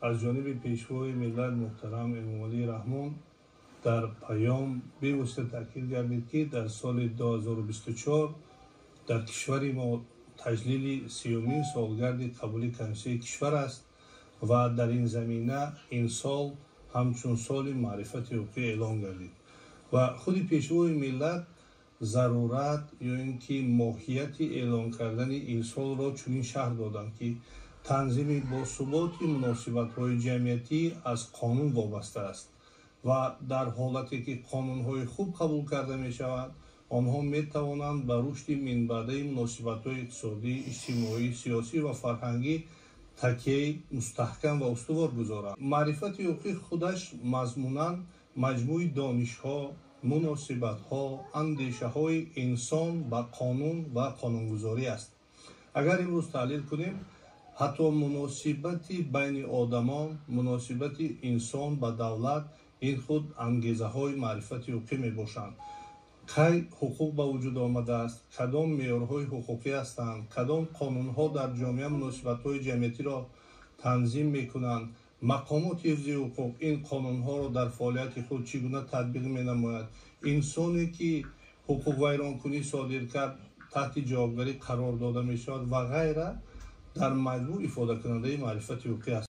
از جانب پیشوای ملت محترم امام علی رحمان در پیام بواسطه تاکید گردید که در سال 2024 در کشور ما تجلیل 30مین سالگرد قبول کنستیتوسیون کشور است و در این زمینه این سال همچون سال معرفت حقوقی اعلام گردید و خود پیشوای ملت ضرورت یا اینکه ماهیت اعلام کردن این سال را چنین شرح دادند که تنظیم باثبات مناسبت‌های جمعیتی از قانون وابسته است و در حالتی که قانون‌های خوب قبول کرده می‌شوند آنها می‌توانند به رشد منبعی مناسبت‌های اقتصادی، اجتماعی، سیاسی و فرهنگی تکیه مستحکم و استوار گذارند. معرفت حقوقی خودش مضموناً مجموع دانش‌ها، مناسبت‌ها، اندیشه‌های انسان با قانون و قانونگذاری است. اگر امروز تحلیل کنیم حتی مناسبت بین آدمان، مناسبت انسان با دولت این خود انگیزه‌های معرفت حقوقی میباشند. کی حقوق به وجود آمده است، کدام معیارهای حقوقی هستند، کدام قانون‌ها در جامعه مناسبت‌های جمعیتی را تنظیم می‌کنند، مقامات حفظ حقوق این قانون‌ها را در فعالیت خود چگونه تطبیق می‌نماید، انسانی که حقوق ویرانکنی صادر کرد تحت جوابداری قرار داده می‌شود و غیره در مجموع افاده کننده معرفت حقوقی است.